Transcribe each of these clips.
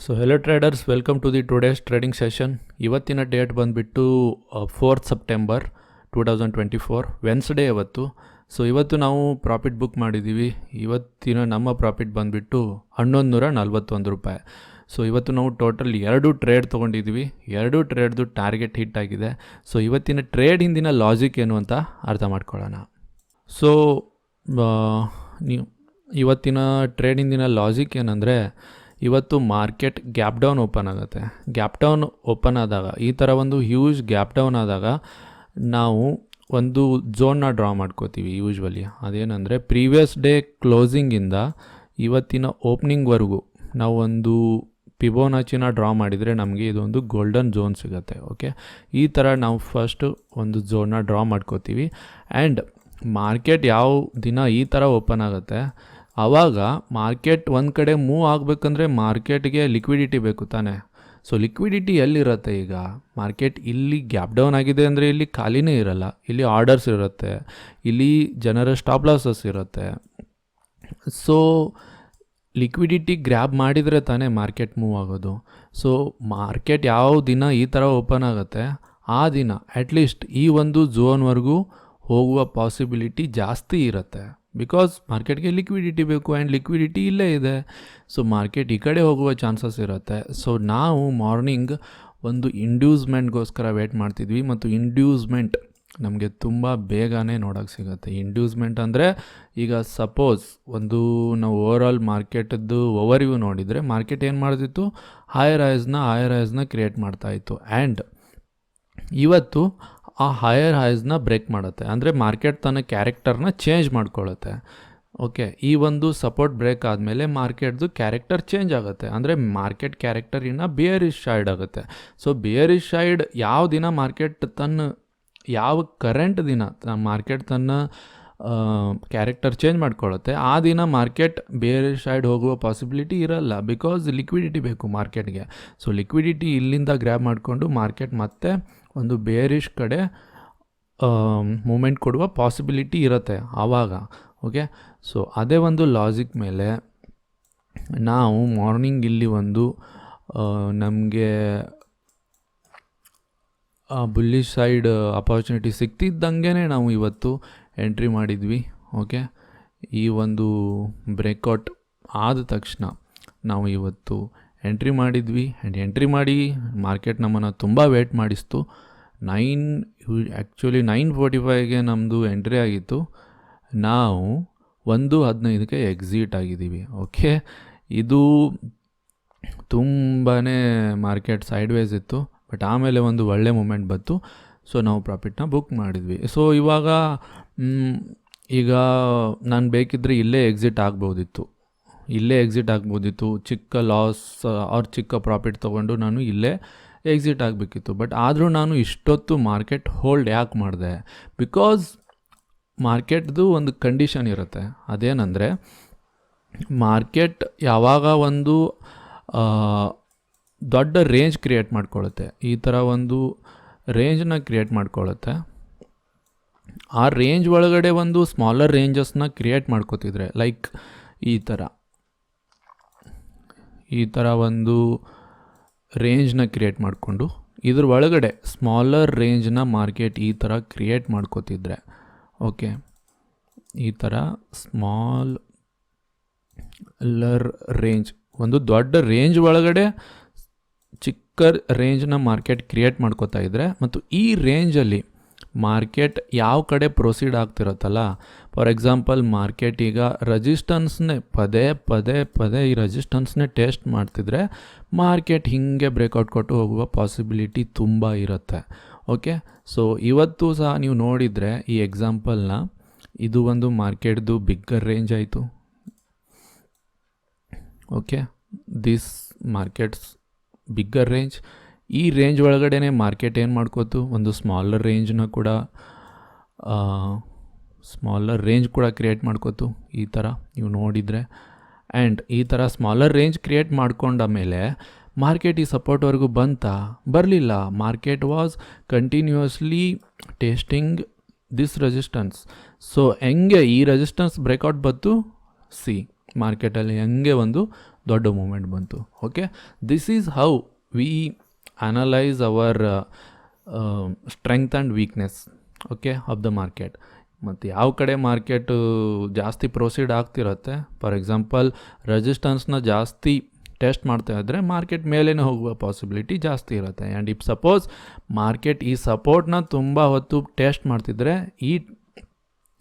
So hello traders, welcome to the today's trading session. ಇವತ್ತಿನ date ಬಂದುಬಿಟ್ಟು 4th September 2024 Wednesday ಇವತ್ತು. So ಇವತ್ತು ನಾವು ಪ್ರಾಫಿಟ್ ಬುಕ್ ಮಾಡಿದ್ದೀವಿ. ಇವತ್ತಿನ ನಮ್ಮ ಪ್ರಾಫಿಟ್ ಬಂದುಬಿಟ್ಟು 1141 ರೂಪಾಯಿ. ಸೊ ಇವತ್ತು ನಾವು ಟೋಟಲ್ 2 ಟ್ರೇಡ್ ತೊಗೊಂಡಿದ್ದೀವಿ. 2 ಟ್ರೇಡ್ದು ಟಾರ್ಗೆಟ್ ಹಿಟ್ ಆಗಿದೆ. ಸೊ ಇವತ್ತಿನ ಟ್ರೇಡ್ ಹಿಂದಿನ ಲಾಜಿಕ್ ಏನು ಅಂತ ಅರ್ಥ ಮಾಡ್ಕೊಳ್ಳೋಣ. ಸೊ ನೀವು ಇವತ್ತಿನ ಟ್ರೇಡ್ ಹಿಂದಿನ ಲಾಜಿಕ್ ಏನಂದರೆ, ಇವತ್ತು ಮಾರ್ಕೆಟ್ ಗ್ಯಾಪ್ ಡೌನ್ ಓಪನ್ ಆಗುತ್ತೆ. ಗ್ಯಾಪ್ ಡೌನ್ ಓಪನ್ ಆದಾಗ, ಈ ಥರ ಒಂದು ಹ್ಯೂಜ್ ಗ್ಯಾಪ್ ಡೌನ್ ಆದಾಗ ನಾವು ಒಂದು ಝೋನ್ನ ಡ್ರಾ ಮಾಡ್ಕೋತೀವಿ ಯೂಶ್ವಲಿ. ಅದೇನೆಂದರೆ, ಪ್ರೀವಿಯಸ್ ಡೇ ಕ್ಲೋಸಿಂಗಿಂದ ಇವತ್ತಿನ ಓಪ್ನಿಂಗ್ವರೆಗೂ ನಾವು ಒಂದು ಪಿಬೋನಾಚಿನ ಡ್ರಾ ಮಾಡಿದರೆ ನಮಗೆ ಇದೊಂದು ಗೋಲ್ಡನ್ ಝೋನ್ ಸಿಗುತ್ತೆ. ಓಕೆ, ಈ ಥರ ನಾವು ಫಸ್ಟು ಒಂದು ಝೋನ್ನ ಡ್ರಾ ಮಾಡ್ಕೋತೀವಿ. ಆ್ಯಂಡ್ ಮಾರ್ಕೆಟ್ ಯಾವ ದಿನ ಈ ಥರ ಓಪನ್ ಆಗುತ್ತೆ, ಆವಾಗ ಮಾರ್ಕೆಟ್ ಒಂದು ಕಡೆ ಮೂವ್ ಆಗಬೇಕಂದ್ರೆ ಮಾರ್ಕೆಟ್ಗೆ ಲಿಕ್ವಿಡಿಟಿ ಬೇಕು ತಾನೆ. ಸೊ ಲಿಕ್ವಿಡಿಟಿ ಎಲ್ಲಿರುತ್ತೆ? ಈಗ ಮಾರ್ಕೆಟ್ ಇಲ್ಲಿ ಗ್ಯಾಪ್ ಡೌನ್ ಆಗಿದೆ ಅಂದರೆ ಇಲ್ಲಿ ಖಾಲಿನೇ ಇರಲ್ಲ, ಇಲ್ಲಿ ಆರ್ಡರ್ಸ್ ಇರುತ್ತೆ, ಇಲ್ಲಿ ಜನರ ಸ್ಟಾಪ್ ಲಾಸಸ್ ಇರುತ್ತೆ. ಸೊ ಲಿಕ್ವಿಡಿಟಿ ಗ್ರ್ಯಾಬ್ ಮಾಡಿದರೆ ತಾನೇ ಮಾರ್ಕೆಟ್ ಮೂವ್ ಆಗೋದು. ಸೊ ಮಾರ್ಕೆಟ್ ಯಾವ ದಿನ ಈ ಥರ ಓಪನ್ ಆಗುತ್ತೆ, ಆ ದಿನ ಅಟ್ಲೀಸ್ಟ್ ಈ ಒಂದು ಝೋನ್ವರೆಗೂ ಹೋಗುವ ಪಾಸಿಬಿಲಿಟಿ ಜಾಸ್ತಿ ಇರುತ್ತೆ. ಬಿಕಾಸ್ ಮಾರ್ಕೆಟ್ಗೆ ಲಿಕ್ವಿಡಿಟಿ ಬೇಕು ಆ್ಯಂಡ್ ಲಿಕ್ವಿಡಿಟಿ ಇಲ್ಲೇ ಇದೆ. ಸೊ ಮಾರ್ಕೆಟ್ ಈ ಕಡೆ ಹೋಗುವ ಚಾನ್ಸಸ್ ಇರುತ್ತೆ. ಸೊ ನಾವು ಮಾರ್ನಿಂಗ್ ಒಂದು ಇಂಡ್ಯೂಸ್ಮೆಂಟ್ಗೋಸ್ಕರ ವೇಟ್ ಮಾಡ್ತಿದ್ವಿ, ಮತ್ತು ಇಂಡ್ಯೂಸ್ಮೆಂಟ್ ನಮಗೆ ತುಂಬ ಬೇಗನೆ ನೋಡೋಕ್ಕೆ ಸಿಗುತ್ತೆ. ಇಂಡ್ಯೂಸ್ಮೆಂಟ್ ಅಂದರೆ, ಈಗ ಸಪೋಸ್ ಒಂದು ನಾವು ಓವರಾಲ್ ಮಾರ್ಕೆಟದ್ದು ಓವರ್ವ್ಯೂ ನೋಡಿದರೆ, ಮಾರ್ಕೆಟ್ ಏನು ಮಾಡ್ತಿತ್ತು, ಹೈಯರ್ ಹೈಸ್ನ ಕ್ರಿಯೇಟ್ ಮಾಡ್ತಾಯಿತ್ತು. ಆ್ಯಂಡ್ ಇವತ್ತು ಆ ಹೈಯರ್ ಹೈಸ್ನ ಬ್ರೇಕ್ ಮಾಡುತ್ತೆ, ಅಂದರೆ ಮಾರ್ಕೆಟ್ ತನ್ನ ಕ್ಯಾರೆಕ್ಟರ್ನ ಚೇಂಜ್ ಮಾಡ್ಕೊಳ್ಳುತ್ತೆ. ಓಕೆ, ಈ ಒಂದು ಸಪೋರ್ಟ್ ಬ್ರೇಕ್ ಆದಮೇಲೆ ಮಾರ್ಕೆಟ್ದು ಕ್ಯಾರೆಕ್ಟರ್ ಚೇಂಜ್ ಆಗುತ್ತೆ, ಅಂದರೆ ಮಾರ್ಕೆಟ್ ಕ್ಯಾರೆಕ್ಟರಿನ ಬಿಯರಿಶ್ ಸೈಡ್ ಆಗುತ್ತೆ. ಸೊ ಬಿಯರಿಶ್ ಸೈಡ್ ಯಾವ ದಿನ ಮಾರ್ಕೆಟ್ ತನ್ನ ಯಾವ ಕರೆಂಟ್ ದಿನ ಮಾರ್ಕೆಟ್ ತನ್ನ ಕ್ಯಾರೆಕ್ಟರ್ ಚೇಂಜ್ ಮಾಡ್ಕೊಳ್ಳುತ್ತೆ, ಆ ದಿನ ಮಾರ್ಕೆಟ್ ಬೇರಿಶ್ ಸೈಡ್ ಹೋಗುವ ಪಾಸಿಬಿಲಿಟಿ ಇರಲ್ಲ. ಬಿಕಾಸ್ ಲಿಕ್ವಿಡಿಟಿ ಬೇಕು ಮಾರ್ಕೆಟ್ಗೆ. ಸೊ ಲಿಕ್ವಿಡಿಟಿ ಇಲ್ಲಿಂದ ಗ್ರ್ಯಾಬ್ ಮಾಡಿಕೊಂಡು ಮಾರ್ಕೆಟ್ ಮತ್ತೆ ಒಂದು ಬೇರಿಶ್ ಕಡೆ ಮೂಮೆಂಟ್ ಕೊಡುವ ಪಾಸಿಬಿಲಿಟಿ ಇರುತ್ತೆ ಆವಾಗ. ಓಕೆ, ಸೊ ಅದೇ ಒಂದು ಲಾಜಿಕ್ ಮೇಲೆ ನಾವು ಮಾರ್ನಿಂಗ್ ಇಲ್ಲಿ ಒಂದು ನಮಗೆ ಬುಲ್ಲಿಶ್ ಸೈಡ್ ಅಪಾರ್ಚುನಿಟಿ ಸಿಗ್ತಿದ್ದಂಗೆ ನಾವು ಇವತ್ತು ಎಂಟ್ರಿ ಮಾಡಿದ್ವಿ. ಓಕೆ, ಈ ಒಂದು ಬ್ರೇಕ್ಔಟ್ ಆದ ತಕ್ಷಣ ನಾವು ಇವತ್ತು ಎಂಟ್ರಿ ಮಾಡಿದ್ವಿ. ಆ್ಯಂಡ್ ಎಂಟ್ರಿ ಮಾಡಿ ಮಾರ್ಕೆಟ್ ನಮ್ಮನ್ನು ತುಂಬ ವೇಟ್ ಮಾಡಿಸ್ತು. 9:45ಗೆ ನಮ್ಮದು ಎಂಟ್ರಿ ಆಗಿತ್ತು. ನಾವು 1:15ಕ್ಕೆ ಎಕ್ಸಿಟ್ ಆಗಿದ್ದೀವಿ. ಓಕೆ, ಇದು ತುಂಬಾ ಮಾರ್ಕೆಟ್ ಸೈಡ್ವೇಸ್ ಇತ್ತು, ಬಟ್ ಆಮೇಲೆ ಒಂದು ಒಳ್ಳೆ ಮೂಮೆಂಟ್ ಬಂತು. ಸೊ ನಾವು ಪ್ರಾಫಿಟ್ನ ಬುಕ್ ಮಾಡಿದ್ವಿ. ಸೊ ಇವಾಗ ಈಗ ನಾನು ಬೇಕಿದ್ದರೆ ಇಲ್ಲೇ ಎಕ್ಸಿಟ್ ಆಗ್ಬೋದಿತ್ತು, ಚಿಕ್ಕ ಲಾಸ್ ಅವ್ರ ಚಿಕ್ಕ ಪ್ರಾಫಿಟ್ ತೊಗೊಂಡು ನಾನು ಇಲ್ಲೇ ಎಕ್ಸಿಟ್ ಆಗಬೇಕಿತ್ತು. ಬಟ್ ಆದರೂ ನಾನು ಇಷ್ಟೊತ್ತು ಮಾರ್ಕೆಟ್ ಹೋಲ್ಡ್ ಯಾಕೆ ಮಾಡಿದೆ? ಬಿಕಾಸ್ ಮಾರ್ಕೆಟ್ದು ಒಂದು ಕಂಡೀಷನ್ ಇರುತ್ತೆ. ಅದೇನೆಂದರೆ, ಮಾರ್ಕೆಟ್ ಯಾವಾಗ ಒಂದು ದೊಡ್ಡ ರೇಂಜ್ ಕ್ರಿಯೇಟ್ ಮಾಡ್ಕೊಳ್ಳುತ್ತೆ, ಈ ಥರ ಒಂದು ರೇಂಜನ್ನ ಕ್ರಿಯೇಟ್ ಮಾಡ್ಕೊಳ್ಳುತ್ತೆ, ಆ ರೇಂಜ್ ಒಳಗಡೆ ಒಂದು ಸ್ಮಾಲರ್ ರೇಂಜಸ್ನ ಕ್ರಿಯೇಟ್ ಮಾಡ್ಕೋತಿದ್ರೆ, ಲೈಕ್ ಈ ಥರ ಒಂದು ರೇಂಜ್ನ ಕ್ರಿಯೇಟ್ ಮಾಡಿಕೊಂಡು ಇದ್ರ ಒಳಗಡೆ ಸ್ಮಾಲರ್ ರೇಂಜ್ನ ಮಾರ್ಕೆಟ್ ಈ ಥರ ಕ್ರಿಯೇಟ್ ಮಾಡ್ಕೋತಿದ್ರೆ, ಓಕೆ, ಈ ಥರ ಸ್ಮಾಲರ್ ರೇಂಜ್, ಒಂದು ದೊಡ್ಡ ರೇಂಜ್ ಒಳಗಡೆ ಚಿಕ್ಕ ರೇಂಜ್ನ ಮಾರ್ಕೆಟ್ ಕ್ರಿಯೇಟ್ ಮಾಡ್ಕೋತಾ ಇದ್ದರೆ, ಮತ್ತು ಈ ರೇಂಜಲ್ಲಿ ಮಾರ್ಕೆಟ್ ಯಾವ ಕಡೆ ಪ್ರೊಸೀಡ್ ಆಗ್ತಿರುತ್ತಲ್ಲ, ಫಾರ್ ಎಕ್ಸಾಂಪಲ್ ಮಾರ್ಕೆಟ್ ಈಗ ರೆಸಿಸ್ಟೆನ್ಸ್ನೇ ಪದೇ ಈ ರೆಸಿಸ್ಟೆನ್ಸ್ನೇ ಟೆಸ್ಟ್ ಮಾಡ್ತಿದ್ರೆ ಮಾರ್ಕೆಟ್ ಹೀಗೆ ಬ್ರೇಕ್ಔಟ್ ಕೊಟ್ಟು ಹೋಗುವ ಪಾಸಿಬಿಲಿಟಿ ತುಂಬ ಇರುತ್ತೆ. ಓಕೆ, ಸೊ ಇವತ್ತು ಸಹ ನೀವು ನೋಡಿದರೆ ಈ ಎಕ್ಸಾಂಪಲ್ನ, ಇದು ಒಂದು ಮಾರ್ಕೆಟ್ದು ಬಿಗ್ಗರ್ ರೇಂಜ್ ಆಯಿತು. Okay, this markets bigger range. ಈ ರೇಂಜ್ ಒಳಗಡೆ ಮಾರ್ಕೆಟ್ ಏನು ಮಾಡ್ಕೋತು, ಒಂದು ಸ್ಮಾಲರ್ ರೇಂಜ್ ಕೂಡ ಕ್ರಿಯೇಟ್ ಮಾಡ್ಕೋತು ಈ ಥರ ನೀವು ನೋಡಿದರೆ. ಆ್ಯಂಡ್ ಈ ಥರ ಸ್ಮಾಲರ್ ರೇಂಜ್ ಕ್ರಿಯೇಟ್ ಮಾಡ್ಕೊಂಡ ಮೇಲೆ ಮಾರ್ಕೆಟ್ ಈ ಸಪೋರ್ಟ್ವರೆಗೂ ಬರಲಿಲ್ಲ. Market was continuously testing this resistance. So ಹೆಂಗೆ ಈ ರೆಸಿಸ್ಟೆನ್ಸ್ ಬ್ರೇಕ್ಔಟ್ ಬಂತು, ಮಾರ್ಕೆಟಲ್ಲಿ ಹೆಂಗೆ ಒಂದು ದೊಡ್ಡ ಮೂಮೆಂಟ್ ಬಂತು. Okay, this is how we analyse our strength and weakness okay of the market. ಮತ್ತು ಯಾವ ಕಡೆ ಮಾರ್ಕೆಟು ಜಾಸ್ತಿ ಪ್ರೊಸೀಡ್ ಆಗ್ತಿರುತ್ತೆ, ಫಾರ್ ಎಕ್ಸಾಂಪಲ್ ರೆಸಿಸ್ಟೆನ್ಸ್ನ ಜಾಸ್ತಿ ಟೆಸ್ಟ್ ಮಾಡ್ತಾ ಇದ್ದರೆ ಮಾರ್ಕೆಟ್ ಮೇಲೇ ಹೋಗುವ ಪಾಸಿಬಿಲಿಟಿ ಜಾಸ್ತಿ ಇರುತ್ತೆ. ಆ್ಯಂಡ್ ಇಫ್ ಸಪೋಸ್ ಮಾರ್ಕೆಟ್ ಈ ಸಪೋರ್ಟ್ನ ತುಂಬ ಹೊತ್ತು ಟೆಸ್ಟ್ ಮಾಡ್ತಿದ್ರೆ ಈ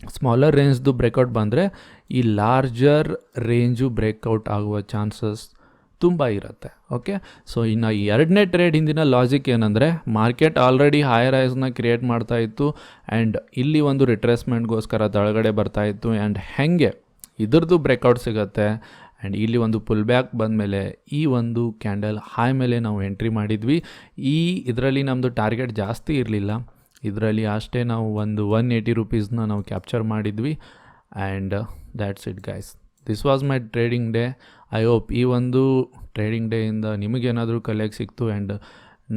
ಸ್ಮಾಲರ್ ರೇಂಜ್ದು ಬ್ರೇಕೌಟ್ ಬಂದರೆ ಈ ಲಾರ್ಜರ್ ರೇಂಜು ಬ್ರೇಕೌಟ್ ಆಗುವ ಚಾನ್ಸಸ್ ತುಂಬ ಇರುತ್ತೆ. ಓಕೆ, ಸೊ ಇನ್ನು ಎರಡನೇ ಟ್ರೇಡ್ ಹಿಂದಿನ ಲಾಜಿಕ್ ಏನಂದರೆ ಮಾರ್ಕೆಟ್ ಆಲ್ರೆಡಿ ಹೈಯರ್ ಹೈಸ್ನ ಕ್ರಿಯೇಟ್ ಮಾಡ್ತಾಯಿತ್ತು ಆ್ಯಂಡ್ ಇಲ್ಲಿ ಒಂದು ರಿಟ್ರೇಸ್ಮೆಂಟ್ಗೋಸ್ಕರ ತಳಗಡೆ ಬರ್ತಾಯಿತ್ತು ಆ್ಯಂಡ್ ಹೆಂಗೆ ಇದ್ರದ್ದು ಬ್ರೇಕೌಟ್ ಸಿಗುತ್ತೆ ಆ್ಯಂಡ್ ಇಲ್ಲಿ ಒಂದು ಪುಲ್ ಬ್ಯಾಕ್ ಬಂದಮೇಲೆ ಈ ಒಂದು ಕ್ಯಾಂಡಲ್ ಹೈ ಮೇಲೆ ನಾವು ಎಂಟ್ರಿ ಮಾಡಿದ್ವಿ. ಇದರಲ್ಲಿ ನಮ್ಮದು ಟಾರ್ಗೆಟ್ ಜಾಸ್ತಿ ಇರಲಿಲ್ಲ, ಇದರಲ್ಲಿ ಅಷ್ಟೇ ನಾವು ಒಂದು 180 ರೂಪೀಸ್ನ ನಾವು ಕ್ಯಾಪ್ಚರ್ ಮಾಡಿದ್ವಿ. And that's it guys, this was my trading day. I hope ಈ ಒಂದು ಟ್ರೇಡಿಂಗ್ ಡೇಯಿಂದ ನಿಮಗೇನಾದರೂ ಕಲಿಯೋಕ್ಕೆ ಸಿಕ್ತು ಆ್ಯಂಡ್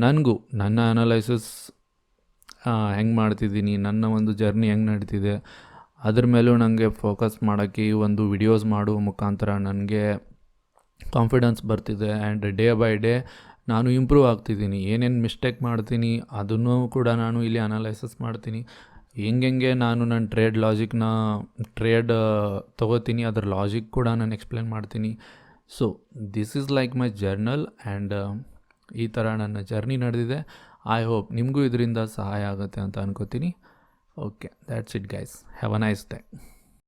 ನನಗೂ ನನ್ನ ಅನಲೈಸಿಸ್ ಹೆಂಗೆ ಮಾಡ್ತಿದ್ದೀನಿ, ನನ್ನ ಒಂದು ಜರ್ನಿ ಹೆಂಗೆ ನಡೀತಿದೆ ಅದ್ರ ಮೇಲೂ ನನಗೆ ಫೋಕಸ್ ಮಾಡೋಕ್ಕೆ ಈ ಒಂದು ವಿಡಿಯೋಸ್ ಮಾಡುವ ಮುಖಾಂತರ ನನಗೆ ಕಾನ್ಫಿಡೆನ್ಸ್ ಬರ್ತಿದೆ. ಆ್ಯಂಡ್ ಡೇ ಬೈ ಡೇ ನಾನು ಇಂಪ್ರೂವ್ ಆಗ್ತಿದ್ದೀನಿ. ಏನೇನು ಮಿಸ್ಟೇಕ್ ಮಾಡ್ತೀನಿ ಅದನ್ನು ಕೂಡ ನಾನು ಇಲ್ಲಿ ಅನಲೈಸಿಸ್ ಮಾಡ್ತೀನಿ. ಹೆಂಗೆ ನಾನು ನನ್ನ ಟ್ರೇಡ್ ತೊಗೋತೀನಿ ಅದರ ಲಾಜಿಕ್ ಕೂಡ ನಾನು ಎಕ್ಸ್ಪ್ಲೇನ್ ಮಾಡ್ತೀನಿ. So this is like my journal and ಈ ಥರ ನನ್ನ ಜರ್ನಿ ನಡೆದಿದೆ. ಐ ಹೋಪ್ ನಿಮಗೂ ಇದರಿಂದ ಸಹಾಯ ಆಗುತ್ತೆ ಅಂತ ಅನ್ಕೋತೀನಿ. Okay, that's it guys, have a nice day.